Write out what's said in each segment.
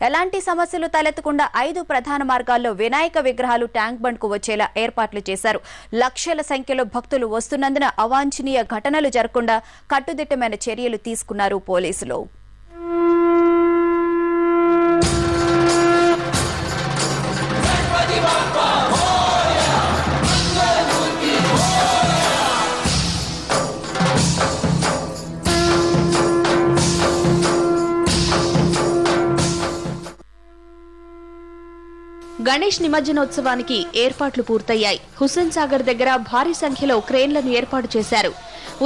ఎలాంటి సమస్యలు తలెత్తకుండా 5 ప్రధాన మార్గాల్లో వినాయక విగ్రహాలు ట్యాంక్ బండ్ కు వచ్చేలా ఏర్పాట్లు చేశారు. లక్షల సంఖ్యలో భక్తులు వస్తున్నందున అవాంఛనీయ ఘటనలు జరగకుండా కట్టుదిట్టమైన చర్యలు తీసుకున్నారు పోలీసులు. గణేష్ నిమజ్జనోత్సవానికి ఏర్పాట్లు పూర్తయ్యాయి. హుస్సేన్ సాగర్ దగ్గర భారీ సంఖ్యలో క్రేన్లను ఏర్పాటు చేశారు.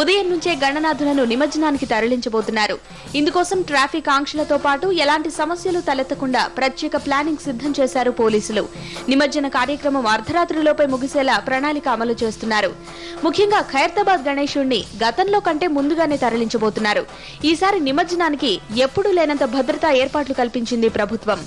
ఉదయం నుంచే గణనాథులను నిమజ్జనానికి తరలించబోతున్నారు. ఇందుకోసం ట్రాఫిక్ ఆంక్షలతో పాటు ఎలాంటి సమస్యలు తలెత్తకుండా ప్రత్యేక ప్లానింగ్ సిద్ధం చేశారు పోలీసులు. నిమజ్జన కార్యక్రమం అర్ధరాత్రిలోపే ముగిసేలా ప్రణాళిక అమలు చేస్తున్నారు. ముఖ్యంగా ఖైరతాబాద్ గణేశుణ్ణి గతంలో కంటే ముందుగానే తరలించబోతున్నారు. ఈసారి నిమజ్జనానికి ఎప్పుడూ లేనంత భద్రతా ఏర్పాట్లు కల్పించింది ప్రభుత్వం.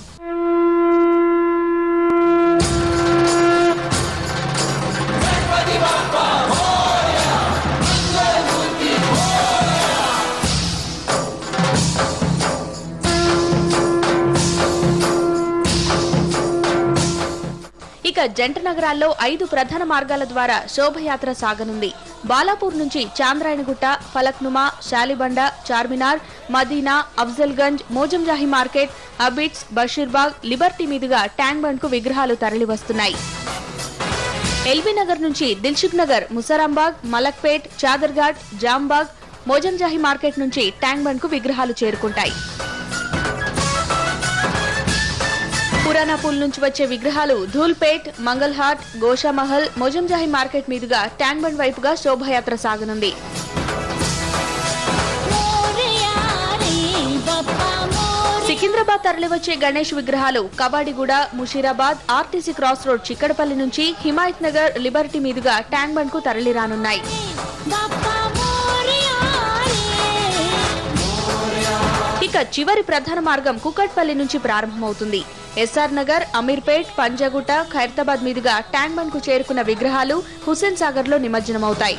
ఇక జంట నగరాల్లో 5 ప్రధాన మార్గాల ద్వారా శోభయాత్ర సాగనుంది. బాలాపూర్ నుంచి చాంద్రాయణగుట్ట, ఫలక్నుమా, శాలిబండ, చార్మినార్, మదీనా, అఫ్జల్గంజ్, మోజంజాహి మార్కెట్, అబిడ్స్, బషీర్బాగ్, లిబర్టీ మీదుగా ట్యాంక్ బండ్ కు విగ్రహాలు తరలివస్తున్నాయి. ఎల్బీ నగర్ నుంచి దిల్సుఖ్ నగర్, ముసరాంబాగ్, మలక్పేట్, చాదర్ఘాట్, జాంబాగ్, మోజంజాహి మార్కెట్ నుంచి ట్యాంక్ బండ్ కు విగ్రహాలు చేరుకుంటాయి. పురానాపూల్ నుంచి వచ్చే విగ్రహాలు ధూల్పేట్, మంగల్హాట్, గోషామహల్, మోజంజాహి మార్కెట్ మీదుగా ట్యాంక్ బండ్ వైపుగా శోభయాత్ర సాగనుంది. సికింద్రాబాద్ తరలివచ్చే గణేష్ విగ్రహాలు Kabadiguda, Musheerabad, RTC Cross Road Chikkadpally నుంచి హిమాయత్ నగర్, లిబర్టీ మీదుగా ట్యాంక్ బండ్ కు తరలిరానున్నాయి. ఇక చివరి ప్రధాన మార్గం కుకట్పల్లి నుంచి ప్రారంభమవుతుంది. ఎస్ఆర్ నగర్, అమీర్పేట్, పంజాగుట్ట, ఖైరతాబాద్ మీదుగా ట్యాంక్ బండ్ కు చేరుకున్న విగ్రహాలు హుస్సేన్ సాగర్ లో నిమజ్జనమవుతాయి.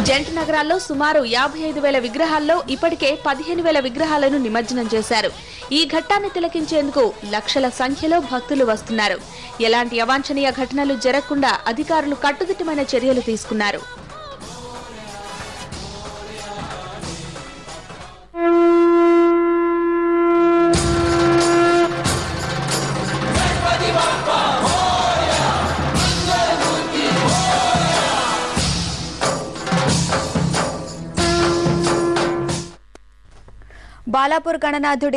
జంట నగరాల్లో సుమారు 55,000 విగ్రహాల్లో ఇప్పటికే 15,000 విగ్రహాలను నిమజ్జనం చేశారు. ఈ ఘట్టాన్ని తిలకించేందుకు లక్షల సంఖ్యలో భక్తులు వస్తున్నారు. ఎలాంటి అవాంఛనీయ ఘటనలు జరగకుండా అధికారులు కట్టుదిట్టమైన చర్యలు తీసుకున్నారు. బాలాపూర్ గణనాథుడి